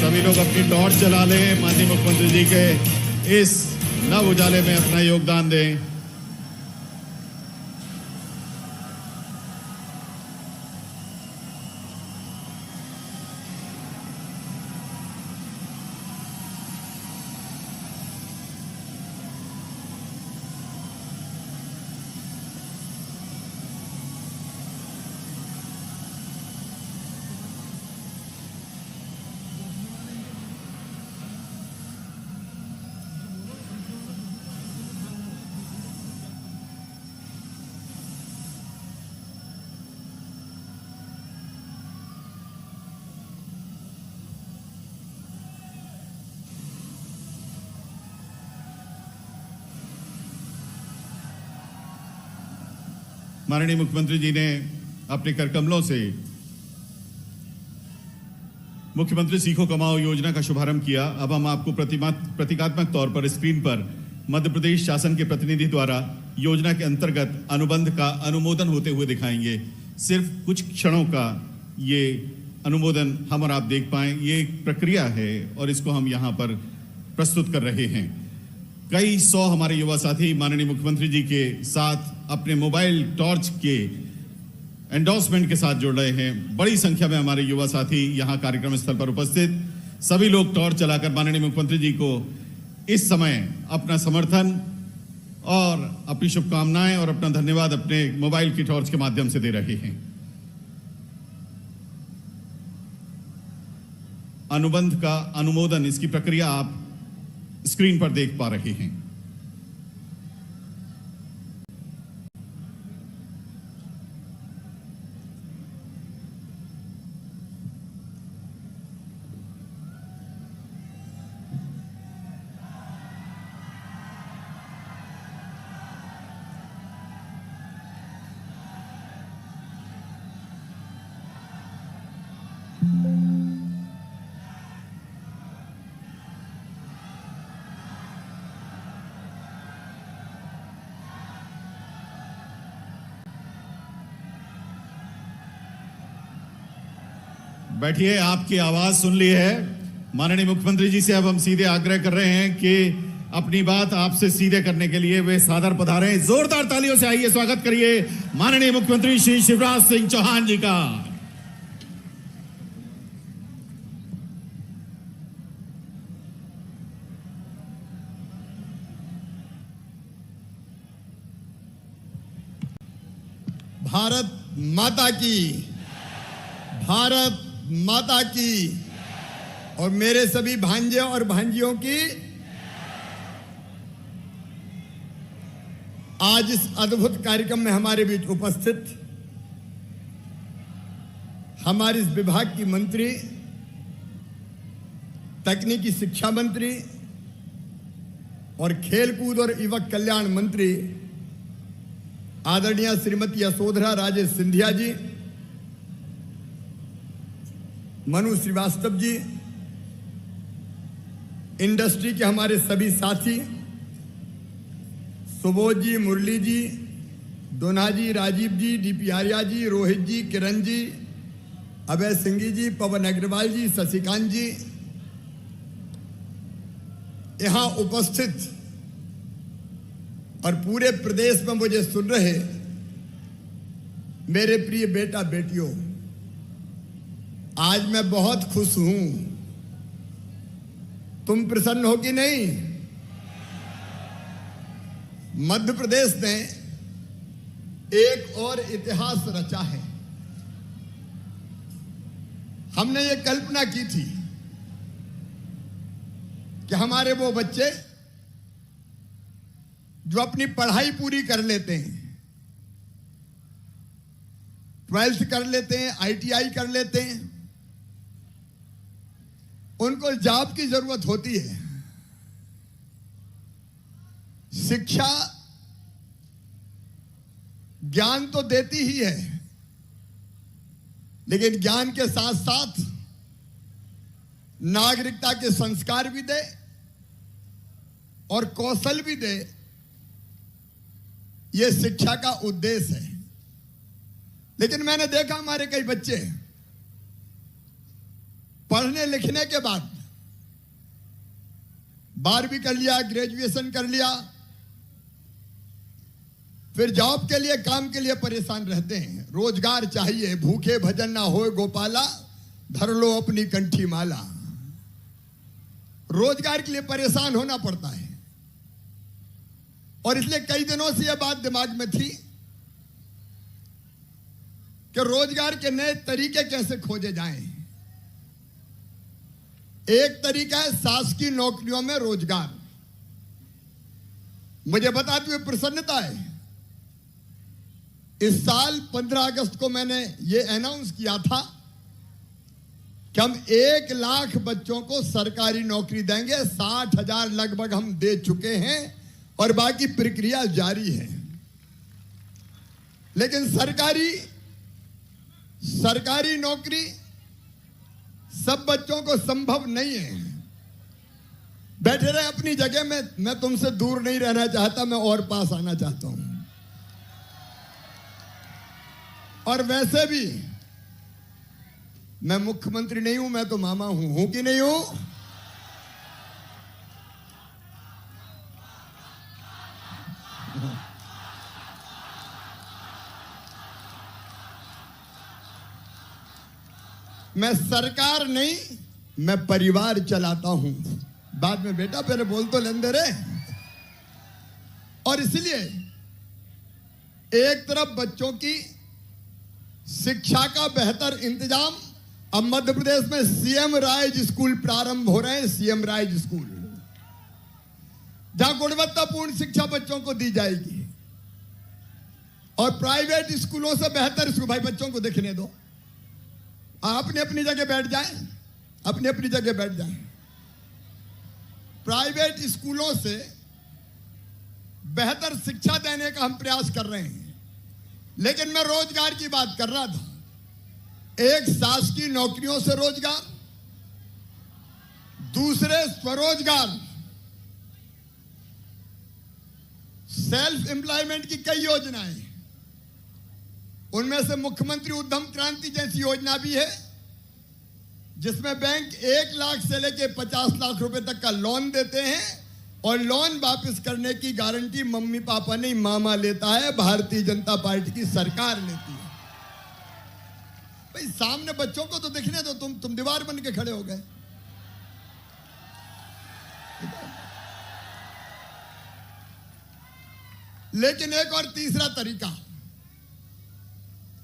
सभी लोग अपनी टॉर्च जला लें, माननीय मुख्यमंत्री जी के इस नव उजाले में अपना योगदान दें। माननीय मुख्यमंत्री जी ने अपने करकमलों से मुख्यमंत्री सीखो कमाओ योजना का शुभारंभ किया। अब हम आपको प्रतीकात्मक तौर पर स्क्रीन पर मध्य प्रदेश शासन के प्रतिनिधि द्वारा योजना के अंतर्गत अनुबंध का अनुमोदन होते हुए दिखाएंगे। सिर्फ कुछ क्षणों का ये अनुमोदन हम और आप देख पाएं, ये एक प्रक्रिया है और इसको हम यहाँ पर प्रस्तुत कर रहे हैं। कई सौ हमारे युवा साथी माननीय मुख्यमंत्री जी के साथ अपने मोबाइल टॉर्च के एंडोर्समेंट के साथ जुड़ रहे हैं। बड़ी संख्या में हमारे युवा साथी यहाँ कार्यक्रम स्थल पर उपस्थित, सभी लोग टॉर्च चलाकर माननीय मुख्यमंत्री जी को इस समय अपना समर्थन और अपनी शुभकामनाएं और अपना धन्यवाद अपने मोबाइल की टॉर्च के माध्यम से दे रहे हैं। अनुबंध का अनुमोदन, इसकी प्रक्रिया आप स्क्रीन पर देख पा रहे हैं। बैठिए, आपकी आवाज सुन ली है। माननीय मुख्यमंत्री जी से अब हम सीधे आग्रह कर रहे हैं कि अपनी बात आपसे सीधे करने के लिए वे सादर पधारें। जोरदार तालियों से आइए स्वागत करिए माननीय मुख्यमंत्री श्री शिवराज सिंह चौहान जी का। भारत माता की, भारत माता की और मेरे सभी भांजे और भांजियों की। आज इस अद्भुत कार्यक्रम में हमारे बीच उपस्थित हमारे इस विभाग की मंत्री, तकनीकी शिक्षा मंत्री और खेलकूद और युवक कल्याण मंत्री आदरणीय श्रीमती यशोधरा राजे सिंधिया जी, मनु श्रीवास्तव जी, इंडस्ट्री के हमारे सभी साथी सुबोध जी, मुरली जी, दोना जी, राजीव जी, डीपी आर्या जी, रोहित जी, किरण जी, अभय सिंह जी, पवन अग्रवाल जी, शशिकांत जी, यहां उपस्थित और पूरे प्रदेश में मुझे सुन रहे मेरे प्रिय बेटा बेटियों, आज मैं बहुत खुश हूं। तुम प्रसन्न हो कि नहीं? मध्य प्रदेश ने एक और इतिहास रचा है। हमने ये कल्पना की थी कि हमारे वो बच्चे जो अपनी पढ़ाई पूरी कर लेते हैं, 12th कर लेते हैं, ITI कर लेते हैं, उनको जॉब की जरूरत होती है। शिक्षा ज्ञान तो देती ही है, लेकिन ज्ञान के साथ साथ नागरिकता के संस्कार भी दे और कौशल भी दे। यह शिक्षा का उद्देश्य है। लेकिन मैंने देखा हमारे कई बच्चे पढ़ने लिखने के बाद 12वीं कर लिया, ग्रेजुएशन कर लिया, फिर जॉब के लिए, काम के लिए परेशान रहते हैं। रोजगार चाहिए, भूखे भजन ना होए गोपाला, धर लो अपनी कंठी माला। रोजगार के लिए परेशान होना पड़ता है। और इसलिए कई दिनों से यह बात दिमाग में थी कि रोजगार के नए तरीके कैसे खोजे जाएं। एक तरीका है शासकीय नौकरियों में रोजगार। मुझे बताते हुए प्रसन्नता है, इस साल 15 अगस्त को मैंने यह अनाउंस किया था कि हम 1 लाख बच्चों को सरकारी नौकरी देंगे। 60,000 लगभग हम दे चुके हैं और बाकी प्रक्रिया जारी है। लेकिन सरकारी नौकरी सब बच्चों को संभव नहीं है। बैठे रहे अपनी जगह में, मैं तुमसे दूर नहीं रहना चाहता, मैं और पास आना चाहता हूं। और वैसे भी मैं मुख्यमंत्री नहीं हूं, मैं तो मामा हूं कि नहीं हूं? मैं सरकार नहीं, मैं परिवार चलाता हूं। बाद में बेटा पहले बोल तो लेंदे रे। और इसलिए एक तरफ बच्चों की शिक्षा का बेहतर इंतजाम, अब मध्य प्रदेश में सीएम राइज स्कूल प्रारंभ हो रहे हैं। सीएम राइज स्कूल, जहां गुणवत्तापूर्ण शिक्षा बच्चों को दी जाएगी। और प्राइवेट स्कूलों से बेहतर स्कूल, भाई बच्चों को देखने दो, अपनी अपनी जगह बैठ जाएं, अपनी अपनी जगह बैठ जाएं। प्राइवेट स्कूलों से बेहतर शिक्षा देने का हम प्रयास कर रहे हैं। लेकिन मैं रोजगार की बात कर रहा था। एक शासकीय नौकरियों से रोजगार, दूसरे स्वरोजगार, सेल्फ एम्प्लॉयमेंट की कई योजनाएं। उनमें से मुख्यमंत्री उद्यम क्रांति जैसी योजना भी है, जिसमें बैंक 1 लाख से लेकर 50 लाख रुपए तक का लोन देते हैं और लोन वापस करने की गारंटी मम्मी पापा नहीं, मामा लेता है, भारतीय जनता पार्टी की सरकार लेती है। भाई सामने बच्चों को तो दिखने दो, तुम दीवार बन के खड़े हो गए। लेकिन एक और तीसरा तरीका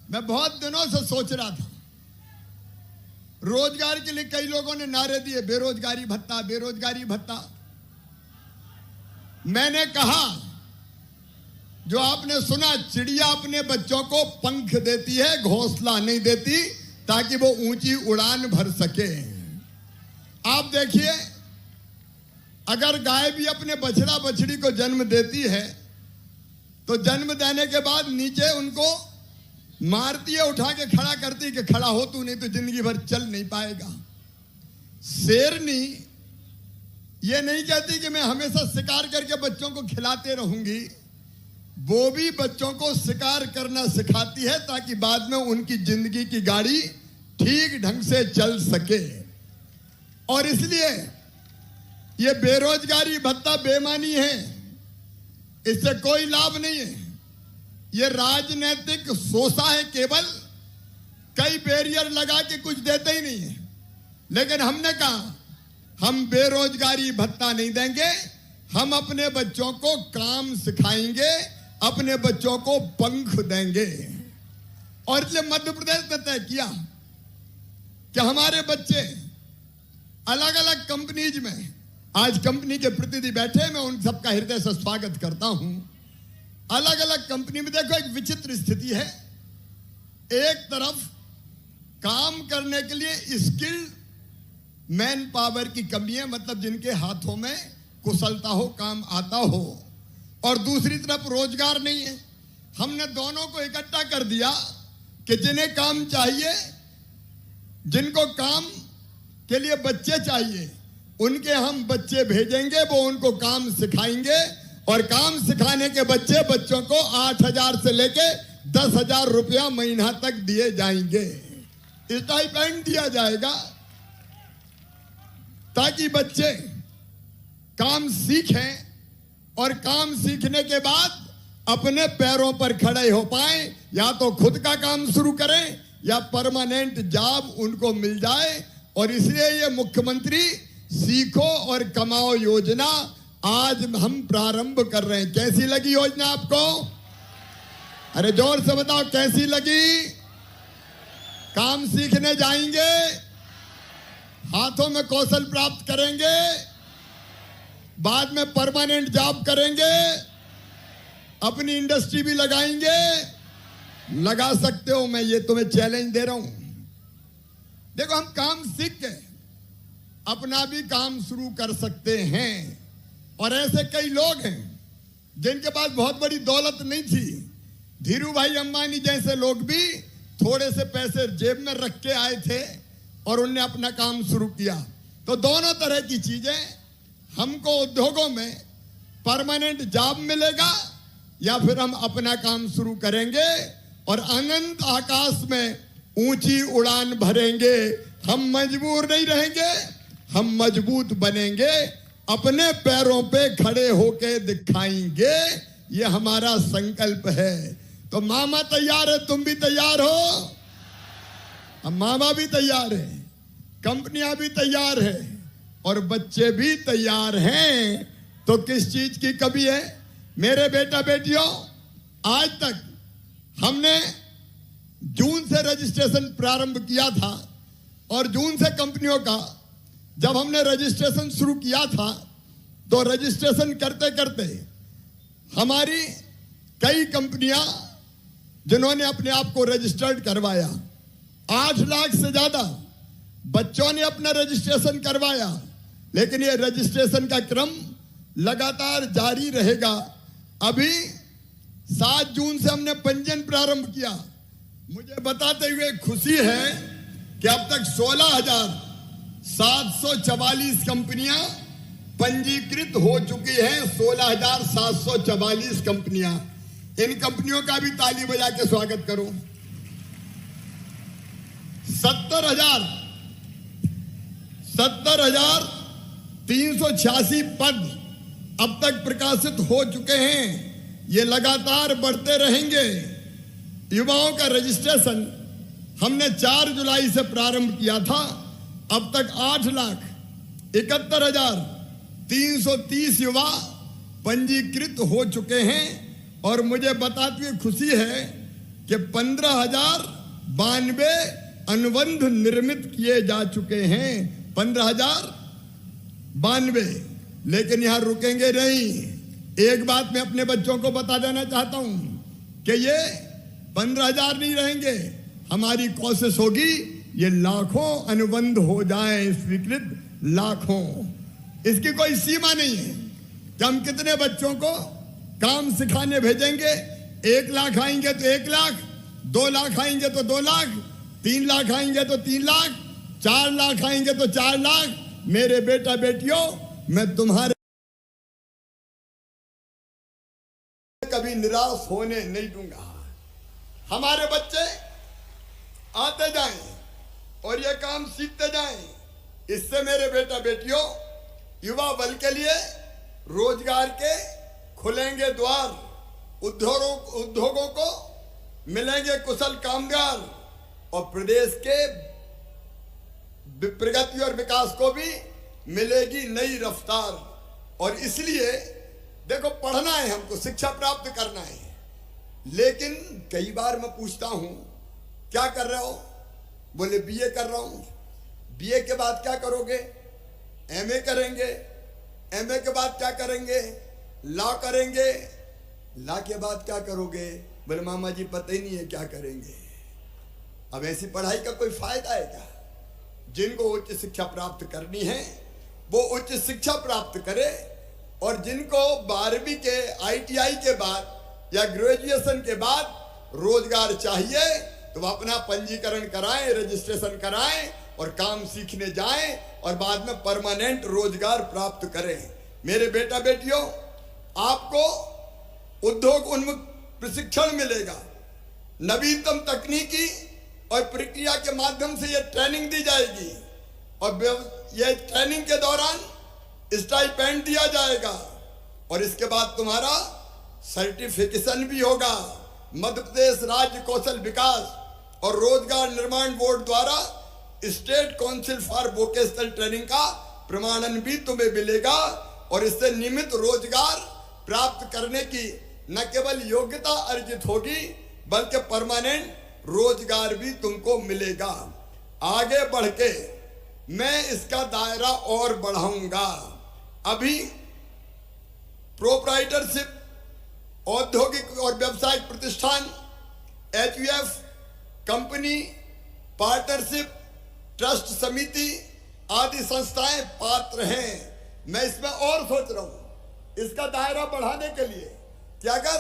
मैं बहुत दिनों से सोच रहा था। रोजगार के लिए कई लोगों ने नारे दिए, बेरोजगारी भत्ता, बेरोजगारी भत्ता। मैंने कहा, जो आपने सुना, चिड़िया अपने बच्चों को पंख देती है, घोंसला नहीं देती, ताकि वो ऊंची उड़ान भर सके। आप देखिए, अगर गाय भी अपने बछड़ा बछड़ी को जन्म देती है तो जन्म देने के बाद नीचे उनको मारती है, उठा के खड़ा करती है कि खड़ा हो तू, नहीं तो जिंदगी भर चल नहीं पाएगा। शेरनी ये नहीं कहती कि मैं हमेशा शिकार करके बच्चों को खिलाते रहूंगी, वो भी बच्चों को शिकार करना सिखाती है ताकि बाद में उनकी जिंदगी की गाड़ी ठीक ढंग से चल सके। और इसलिए ये बेरोजगारी भत्ता बेईमानी है, इससे कोई लाभ नहीं है। ये राजनीतिक सोसा है, केवल कई बैरियर लगा के कुछ देते ही नहीं है। लेकिन हमने कहा, हम बेरोजगारी भत्ता नहीं देंगे, हम अपने बच्चों को काम सिखाएंगे, अपने बच्चों को पंख देंगे। और इसलिए मध्य प्रदेश ने तय किया कि हमारे बच्चे अलग अलग कंपनीज में, आज कंपनी के प्रतिनिधि बैठे, मैं उन सबका हृदय से स्वागत करता हूं। अलग अलग कंपनी में देखो, एक विचित्र स्थिति है। एक तरफ काम करने के लिए स्किल्ड मैन पावर की कमी है, मतलब जिनके हाथों में कुशलता हो, काम आता हो, और दूसरी तरफ रोजगार नहीं है। हमने दोनों को इकट्ठा कर दिया कि जिन्हें काम चाहिए, जिनको काम के लिए बच्चे चाहिए, उनके हम बच्चे भेजेंगे, वो उनको काम सिखाएंगे, और काम सिखाने के बच्चों को 8,000 से लेके 10,000 रुपया महीना तक दिए जाएंगे। स्टाइपेंड दिया जाएगा ताकि बच्चे काम सीखें और काम सीखने के बाद अपने पैरों पर खड़े हो पाए, या तो खुद का काम शुरू करें या परमानेंट जॉब उनको मिल जाए। और इसलिए ये मुख्यमंत्री सीखो और कमाओ योजना आज हम प्रारंभ कर रहे हैं। कैसी लगी योजना आपको? अरे जोर से बताओ कैसी लगी? काम सीखने जाएंगे, हाथों में कौशल प्राप्त करेंगे, बाद में परमानेंट जॉब करेंगे, अपनी इंडस्ट्री भी लगाएंगे। लगा सकते हो, मैं ये तुम्हें चैलेंज दे रहा हूं। देखो, हम काम सीख के अपना भी काम शुरू कर सकते हैं। और ऐसे कई लोग हैं जिनके पास बहुत बड़ी दौलत नहीं थी। धीरू भाई अंबानी जैसे लोग भी थोड़े से पैसे जेब में रख के आए थे और उनने अपना काम शुरू किया। तो दोनों तरह की चीजें, हमको उद्योगों में परमानेंट जॉब मिलेगा या फिर हम अपना काम शुरू करेंगे और अनंत आकाश में ऊंची उड़ान भरेंगे। हम मजबूर नहीं रहेंगे, हम मजबूत बनेंगे, अपने पैरों पे खड़े होके दिखाएंगे। ये हमारा संकल्प है। तो मामा तैयार है, तुम भी तैयार हो? हम मामा भी तैयार है, कंपनियां भी तैयार है और बच्चे भी तैयार हैं। तो किस चीज की कमी है? मेरे बेटा बेटियों, आज तक हमने जून से रजिस्ट्रेशन प्रारंभ किया था और जून से कंपनियों का जब हमने रजिस्ट्रेशन शुरू किया था तो रजिस्ट्रेशन करते करते हमारी कई कंपनियां जिन्होंने अपने आप को रजिस्टर्ड करवाया, 8 लाख से ज्यादा बच्चों ने अपना रजिस्ट्रेशन करवाया। लेकिन ये रजिस्ट्रेशन का क्रम लगातार जारी रहेगा। अभी 7 जून से हमने पंजीयन प्रारंभ किया। मुझे बताते हुए खुशी है कि अब तक 16,744 कंपनियां पंजीकृत हो चुकी हैं। 16,744 कंपनियां। इन कंपनियों का भी ताली बजा के स्वागत करो। 70,386 पद अब तक प्रकाशित हो चुके हैं। ये लगातार बढ़ते रहेंगे। युवाओं का रजिस्ट्रेशन हमने 4 जुलाई से प्रारंभ किया था। अब तक 8,71,330 युवा पंजीकृत हो चुके हैं। और मुझे बताते हुए खुशी है कि 15,092 अनुबंध निर्मित किए जा चुके हैं। 15,092। लेकिन यहां रुकेंगे नहीं। एक बात मैं अपने बच्चों को बता देना चाहता हूं कि ये 15,000 नहीं रहेंगे। हमारी कोशिश होगी ये लाखों अनुबंध हो जाएं, स्वीकृत लाखों। इसकी कोई सीमा नहीं है कि हम कितने बच्चों को काम सिखाने भेजेंगे। 1 लाख आएंगे तो 1 लाख, 2 लाख आएंगे तो 2 लाख, 3 लाख आएंगे तो 3 लाख, 4 लाख आएंगे तो 4 लाख। मेरे बेटा बेटियों, मैं तुम्हारे कभी निराश होने नहीं दूंगा। हमारे बच्चे आते जाएं और ये काम सीखते जाएं। इससे मेरे बेटा बेटियों, युवा बल के लिए रोजगार के खुलेंगे द्वार। उद्योगों को मिलेंगे कुशल कामगार और प्रदेश के प्रगति और विकास को भी मिलेगी नई रफ्तार। और इसलिए देखो, पढ़ना है हमको, शिक्षा प्राप्त करना है। लेकिन कई बार मैं पूछता हूं, क्या कर रहे हो? बोले बीए कर रहा हूं। बीए के बाद क्या करोगे? एमए करेंगे। एमए के बाद क्या करेंगे? लॉ करेंगे। लॉ के बाद क्या करोगे? बोले मामा जी पता ही नहीं है क्या करेंगे। अब ऐसी पढ़ाई का कोई फायदा है क्या? जिनको उच्च शिक्षा प्राप्त करनी है वो उच्च शिक्षा प्राप्त करे। और जिनको 12वीं के ITI के बाद या ग्रेजुएशन के बाद रोजगार चाहिए तो वो अपना पंजीकरण कराएं, रजिस्ट्रेशन कराएं और काम सीखने जाएं और बाद में परमानेंट रोजगार प्राप्त करें। मेरे बेटा बेटियों, आपको उद्योग उन्मुख प्रशिक्षण मिलेगा। नवीनतम तकनीकी और प्रक्रिया के माध्यम से यह ट्रेनिंग दी जाएगी। और यह ट्रेनिंग के दौरान स्टाइपेंड दिया जाएगा और इसके बाद तुम्हारा सर्टिफिकेशन भी होगा। मध्य प्रदेश राज्य कौशल विकास और रोजगार निर्माण बोर्ड द्वारा state council for vocational training का प्रमाणन भी तुम्हें मिलेगा और इससे नियमित रोजगार प्राप्त करने की न केवल योग्यता अर्जित होगी बल्कि परमानेंट रोजगार भी तुमको मिलेगा। आगे बढ़ के मैं इसका दायरा और बढ़ाऊंगा। अभी प्रोप्राइटरशिप, औद्योगिक और व्यावसायिक प्रतिष्ठान, HUF, कंपनी, पार्टनरशिप, ट्रस्ट समिति आदि संस्थाएं पात्र हैं। मैं इसमें और सोच रहा हूं इसका दायरा बढ़ाने के लिए कि अगर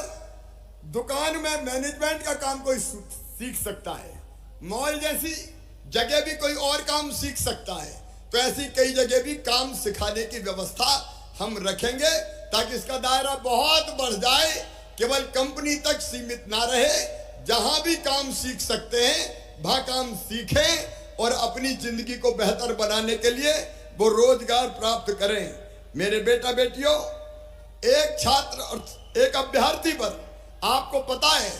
दुकान में मैनेजमेंट का काम कोई सीख सकता है, मॉल जैसी जगह भी कोई और काम सीख सकता है, तो ऐसी कई जगह भी काम सिखाने की व्यवस्था हम रखेंगे ताकि इसका दायरा बहुत बढ़ जाए, केवल कंपनी तक सीमित ना रहे। जहां भी काम सीख सकते हैं वहां काम सीखें और अपनी जिंदगी को बेहतर बनाने के लिए वो रोजगार प्राप्त करें। मेरे बेटा बेटियों, एक छात्र और एक अभ्यर्थी पर आपको पता है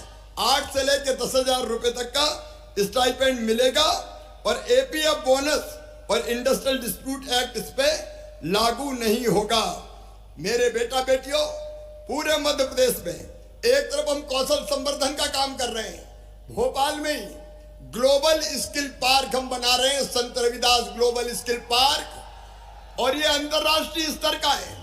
8 से लेकर 10,000 रुपए तक का स्टाइपेंड मिलेगा और APF बोनस और इंडस्ट्रियल डिस्प्यूट एक्ट इस पे लागू नहीं होगा। मेरे बेटा बेटियों, पूरे मध्य प्रदेश में एक तरफ हम कौशल संवर्धन का काम कर रहे हैं, भोपाल में ही ग्लोबल स्किल पार्क हम बना रहे हैं, संत रविदास ग्लोबल स्किल पार्क, और ये अंतरराष्ट्रीय स्तर का है,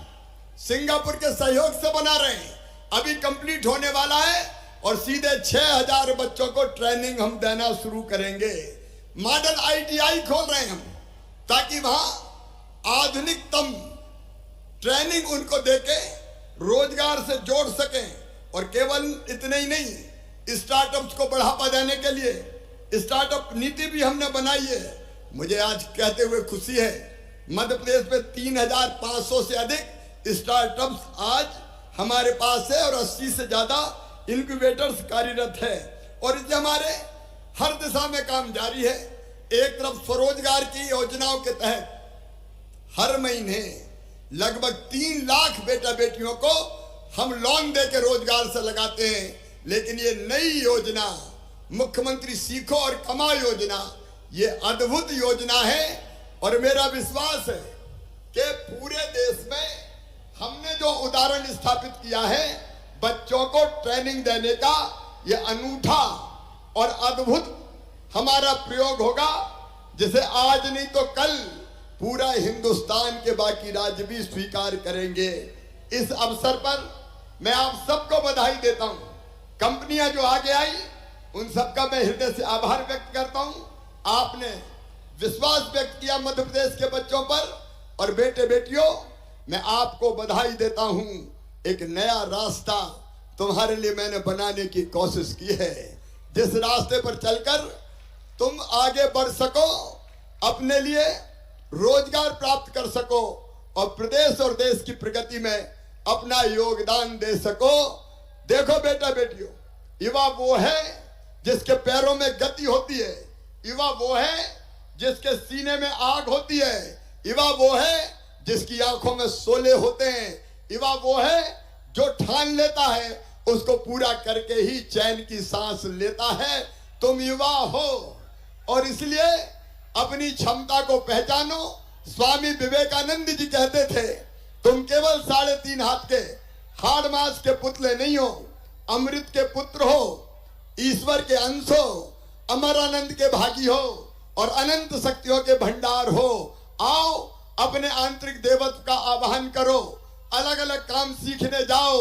सिंगापुर के सहयोग से बना रहे हैं। अभी कंप्लीट होने वाला है और सीधे 6,000 बच्चों को ट्रेनिंग हम देना शुरू करेंगे। मॉडल ITI खोल रहे हैं हम ताकि वहां आधुनिकतम ट्रेनिंग उनको देके रोजगार से जोड़ सकें। और केवल इतने ही नहीं, स्टार्टअप्स को बढ़ावा देने के लिए स्टार्टअप नीति भी हमने बनाई है। मुझे आज कहते हुए खुशी है, मध्य प्रदेश में 3,500 से अधिक स्टार्टअप्स आज हमारे पास है और 80 से ज्यादा इंक्यूबेटर्स कार्यरत है और इससे हमारे हर दिशा में काम जारी है। एक तरफ स्वरोजगार की योजनाओं के तहत हर महीने लगभग 3 लाख बेटा बेटियों को हम लोन दे के रोजगार से लगाते हैं, लेकिन ये नई योजना मुख्यमंत्री सीखो और कमाओ योजना, ये अद्भुत योजना है और मेरा विश्वास है कि पूरे देश में हमने जो उदाहरण स्थापित किया है बच्चों को ट्रेनिंग देने का, ये अनूठा और अद्भुत हमारा प्रयोग होगा, जिसे आज नहीं तो कल पूरा हिंदुस्तान के बाकी राज्य भी स्वीकार करेंगे। इस अवसर पर मैं आप सबको बधाई देता हूं। कंपनियां जो आगे आई उन सबका मैं हृदय से आभार व्यक्त करता हूं। आपने विश्वास व्यक्त किया मध्य प्रदेश के बच्चों पर और बेटे बेटियों, मैं आपको बधाई देता हूं। एक नया रास्ता तुम्हारे लिए मैंने बनाने की कोशिश की है, जिस रास्ते पर चलकर तुम आगे बढ़ सको, अपने लिए रोजगार प्राप्त कर सको और प्रदेश और देश की प्रगति में अपना योगदान दे सको। देखो बेटा बेटियों, युवा वो है जिसके पैरों में गति होती है, युवा वो है जिसके सीने में आग होती है, युवा वो है जिसकी आंखों में शोले होते हैं, युवा वो है जो ठान लेता है उसको पूरा करके ही चैन की सांस लेता है। तुम युवा हो और इसलिए अपनी क्षमता को पहचानो। स्वामी विवेकानंद जी कहते थे, तुम केवल 3.5 हाथ के हाड़ मांस के पुतले नहीं हो, अमृत के पुत्र हो, ईश्वर के अंश हो, अमर आनंद के भागी हो और अनंत शक्तियों के भंडार हो। आओ अपने आंतरिक देवत्व का आवाहन करो, अलग अलग काम सीखने जाओ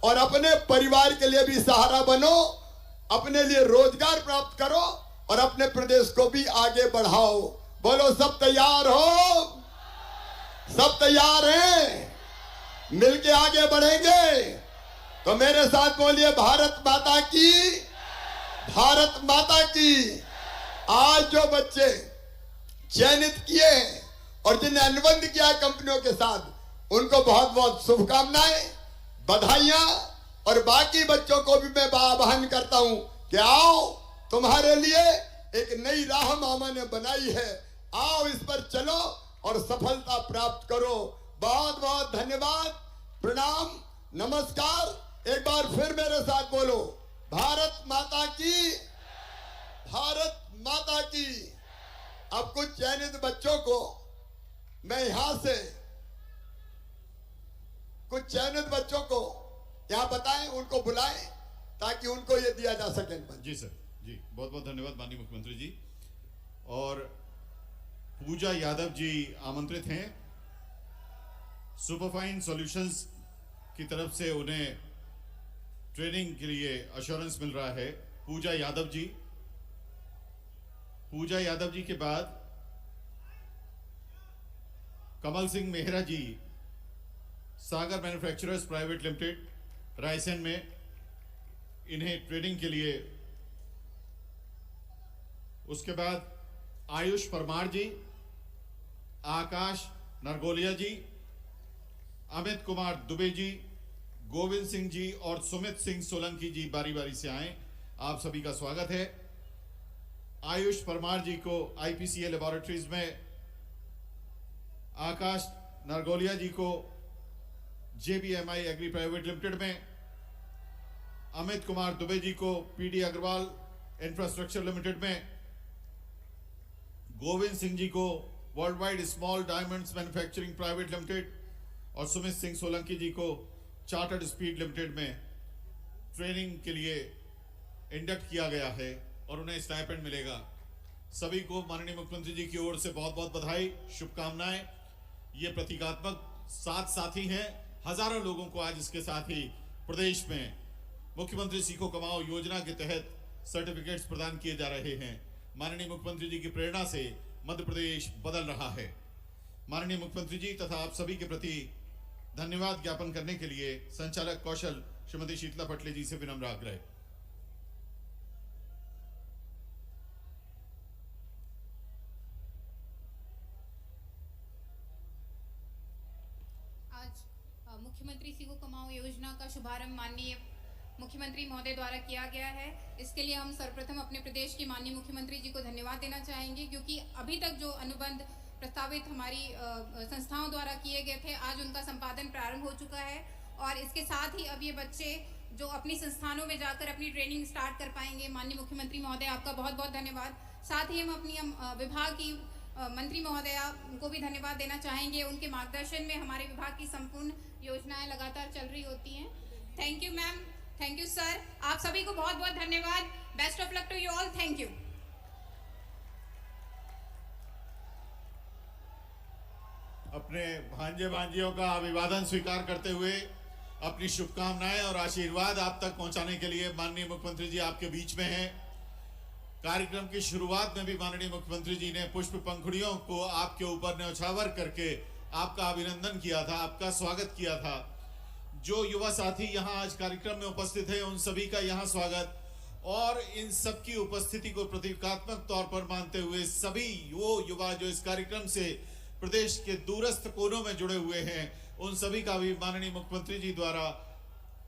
और अपने परिवार के लिए भी सहारा बनो, अपने लिए रोजगार प्राप्त करो और अपने प्रदेश को भी आगे बढ़ाओ। बोलो सब तैयार हो? सब तैयार हैं? मिलके आगे बढ़ेंगे तो मेरे साथ बोलिए भारत माता की, भारत माता की। आज जो बच्चे चयनित किए हैं और जिन्हें अनुबंध किया है कंपनियों के साथ, उनको बहुत बहुत शुभकामनाएं, बधाइयां। और बाकी बच्चों को भी मैं आह्वान करता हूं कि आओ, तुम्हारे लिए एक नई राह मामा ने बनाई है, आओ इस पर चलो और सफलता प्राप्त करो। बहुत बहुत धन्यवाद, प्रणाम, नमस्कार। एक बार फिर मेरे साथ बोलो, भारत माता की, भारत माता की। अब कुछ चयनित बच्चों को मैं यहां से, कुछ चयनित बच्चों को यहां बताएं, उनको बुलाएं ताकि उनको ये दिया जा सके। जी सर, जी बहुत बहुत धन्यवाद माननीय मुख्यमंत्री जी। और पूजा यादव जी आमंत्रित हैं। सुपरफाइन सॉल्यूशंस की तरफ से उन्हें ट्रेनिंग के लिए अश्योरेंस मिल रहा है। पूजा यादव जी, पूजा यादव जी के बाद कमल सिंह मेहरा जी, सागर मैन्युफैक्चरर्स प्राइवेट लिमिटेड रायसेन में, इन्हें ट्रेनिंग के लिए। उसके बाद आयुष परमार जी, आकाश नरगोलिया जी, अमित कुमार दुबे जी, गोविंद सिंह जी और सुमित सिंह सोलंकी जी बारी बारी से आए। आप सभी का स्वागत है। आयुष परमार जी को आईपीसीए लेबोरेटरीज में, आकाश नरगोलिया जी को जेबीएमआई एग्री प्राइवेट लिमिटेड में, अमित कुमार दुबे जी को पीडी अग्रवाल इंफ्रास्ट्रक्चर लिमिटेड में, गोविंद सिंह जी को world wide small diamonds manufacturing private limited और सुमित सिंह सोलंकी जी को चार्टर्ड स्पीड लिमिटेड में ट्रेनिंग के लिए इंडक्ट किया गया है और उन्हें स्टाइपेंड मिलेगा। सभी को माननीय मुख्यमंत्री जी की ओर से बहुत बहुत बधाई, शुभकामनाएं। ये प्रतीकात्मक साथ साथी हैं। हजारों लोगों को आज इसके साथ ही प्रदेश में मुख्यमंत्री सीखो कमाओ योजना के तहत सर्टिफिकेट्स प्रदान किए जा रहे हैं। माननीय मुख्यमंत्री जी की प्रेरणा से मध्य प्रदेश बदल रहा है। माननीय मुख्यमंत्री जी तथा आप सभी के प्रति धन्यवाद ज्ञापन करने के लिए संचालक कौशल श्रीमती शीतला पटले जी से विनम्र आग्रह। मुख्यमंत्री सीखो कमाओ योजना का शुभारंभ माननीय मुख्यमंत्री महोदय द्वारा किया गया है। इसके लिए हम सर्वप्रथम अपने प्रदेश के माननीय मुख्यमंत्री जी को धन्यवाद देना चाहेंगे, क्योंकि अभी तक जो अनुबंध प्रस्तावित हमारी संस्थाओं द्वारा किए गए थे, आज उनका संपादन प्रारंभ हो चुका है। और इसके साथ ही अब ये बच्चे जो अपनी संस्थानों में जाकर अपनी ट्रेनिंग स्टार्ट कर पाएंगे। माननीय मुख्यमंत्री महोदय आपका बहुत बहुत धन्यवाद। साथ ही हम अपनी विभाग की मंत्री महोदया को भी धन्यवाद देना चाहेंगे। उनके मार्गदर्शन में हमारे विभाग की संपूर्ण योजनाएं लगातार चल रही होती हैं। Thank you ma'am, thank you sir, आप सभी को बहुत बहुत धन्यवाद। Best of luck to you all, thank you. अपने भांजे भांजियों का अभिवादन स्वीकार करते हुए अपनी शुभकामनाएं और आशीर्वाद आप तक पहुंचाने के लिए माननीय मुख्यमंत्री जी आपके बीच में हैं। कार्यक्रम की शुरुआत में भी माननीय मुख्यमंत्री जी ने पुष्प पंखुड़ियों को आपके ऊपर न्यौछावर करके आपका अभिनंदन किया था, आपका स्वागत किया था। जो युवा साथी यहाँ आज कार्यक्रम में उपस्थित हैं, उन सभी का यहाँ स्वागत। और इन सबकी उपस्थिति को प्रतीकात्मक तौर पर मानते हुए सभी वो युवा जो इस कार्यक्रम से प्रदेश के दूरस्थ कोनों में जुड़े हुए हैं, उन सभी का भी माननीय मुख्यमंत्री जी द्वारा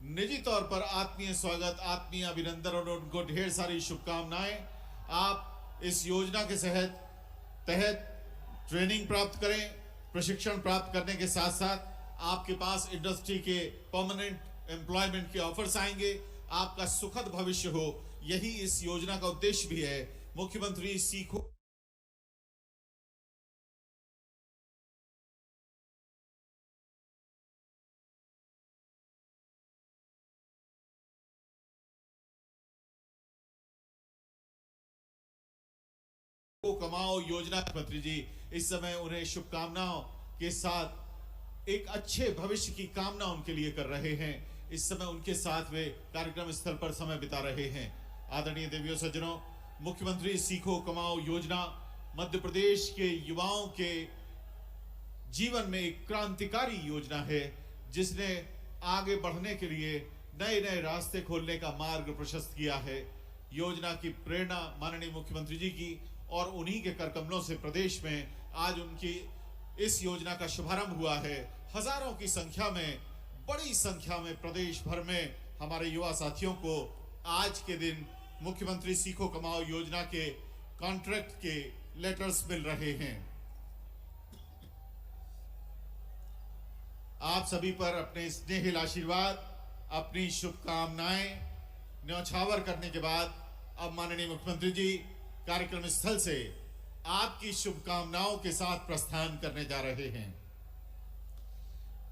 निजी तौर पर आत्मीय स्वागत, आत्मीय अभिनंदन और उनको ढेर सारी शुभकामनाएं। आप इस योजना के तहत ट्रेनिंग प्राप्त करें, प्रशिक्षण प्राप्त करने के साथ साथ आपके पास इंडस्ट्री के परमानेंट एम्प्लॉयमेंट के ऑफर्स आएंगे, आपका सुखद भविष्य हो, यही इस योजना का उद्देश्य भी है। मुख्यमंत्री सीखो कमाओ योजना मंत्री जी इस समय उन्हें शुभकामनाओं के साथ एक अच्छे भविष्य की कामना उनके लिए कर रहे हैं। इस समय उनके साथ वे कार्यक्रम स्थल पर समय बिता रहे हैं। आदरणीय देवियों सज्जनों, मुख्यमंत्री सीखो कमाओ योजना मध्य प्रदेश के युवाओं के जीवन में एक क्रांतिकारी योजना है, जिसने आगे बढ़ने के लिए नए नए रास्ते खोलने का मार्ग प्रशस्त किया है। योजना की प्रेरणा माननीय मुख्यमंत्री जी की और उन्हीं के करकमलों से प्रदेश में आज उनकी इस योजना का शुभारंभ हुआ है। हजारों की संख्या में, बड़ी संख्या में प्रदेश भर में हमारे युवा साथियों को आज के दिन मुख्यमंत्री सीखो कमाओ योजना के कॉन्ट्रैक्ट के लेटर्स मिल रहे हैं। आप सभी पर अपने स्नेहिल आशीर्वाद, अपनी शुभकामनाएं न्यौछावर करने के बाद अब माननीय मुख्यमंत्री जी कार्यक्रम स्थल से आपकी शुभकामनाओं के साथ प्रस्थान करने जा रहे हैं।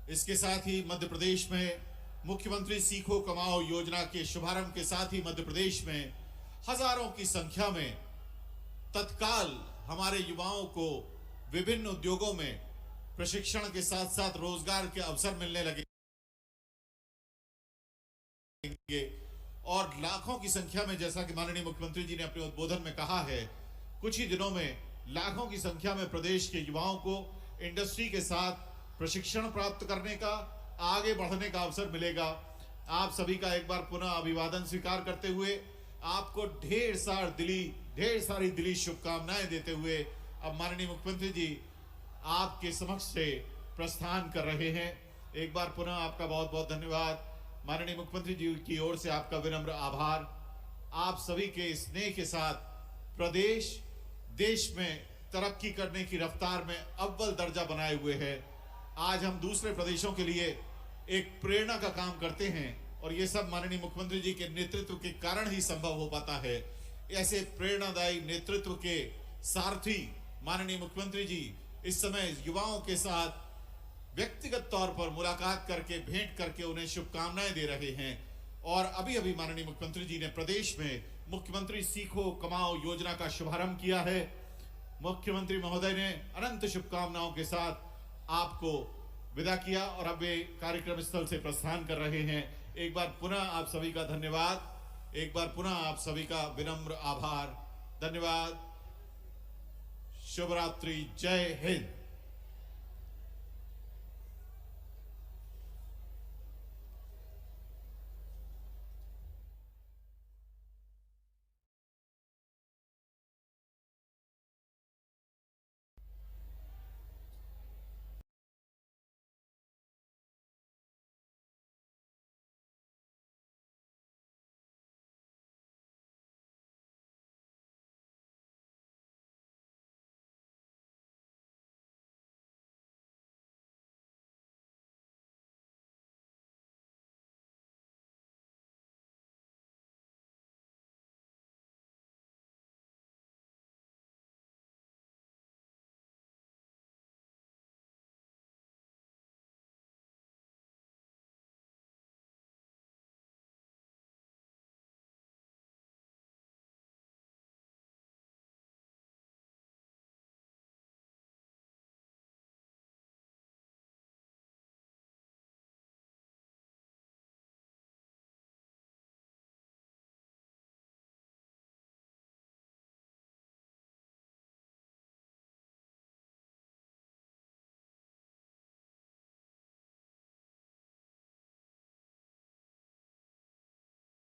इसके साथ ही मध्य प्रदेश में मुख्यमंत्री सीखो कमाओ योजना के शुभारंभ के साथ ही मध्य प्रदेश में हजारों की संख्या में तत्काल हमारे युवाओं को विभिन्न उद्योगों में प्रशिक्षण के साथ साथ रोजगार के अवसर मिलने लगेंगे और लाखों की संख्या में, जैसा कि माननीय मुख्यमंत्री जी ने अपने उद्बोधन में कहा है, कुछ ही दिनों में लाखों की संख्या में प्रदेश के युवाओं को इंडस्ट्री के साथ प्रशिक्षण प्राप्त करने का, आगे बढ़ने का अवसर मिलेगा। आप सभी का एक बार पुनः अभिवादन स्वीकार करते हुए आपको ढेर सारी दिली शुभकामनाएं देते हुए अब माननीय मुख्यमंत्री जी आपके समक्ष से प्रस्थान कर रहे हैं। एक बार पुनः आपका बहुत बहुत धन्यवाद। माननीय मुख्यमंत्री जी की ओर से आपका विनम्र आभार। आप सभी के स्नेह के साथ प्रदेश देश में तरक्की करने की रफ्तार में अव्वल दर्जा बनाए हुए है। आज हम दूसरे प्रदेशों के लिए एक प्रेरणा का काम करते हैं और ये सब माननीय मुख्यमंत्री जी के नेतृत्व के कारण ही संभव हो पाता है। ऐसे प्रेरणादायी नेतृत्व के सारथी माननीय मुख्यमंत्री जी इस समय युवाओं के साथ व्यक्तिगत तौर पर मुलाकात करके, भेंट करके उन्हें शुभकामनाएं दे रहे हैं। और अभी अभी माननीय मुख्यमंत्री जी ने प्रदेश में मुख्यमंत्री सीखो कमाओ योजना का शुभारंभ किया है। मुख्यमंत्री महोदय ने अनंत शुभकामनाओं के साथ आपको विदा किया और अब वे कार्यक्रम स्थल से प्रस्थान कर रहे हैं। एक बार पुनः आप सभी का धन्यवाद, एक बार पुनः आप सभी का विनम्र आभार। धन्यवाद। शुभ रात्रि। जय हिंद।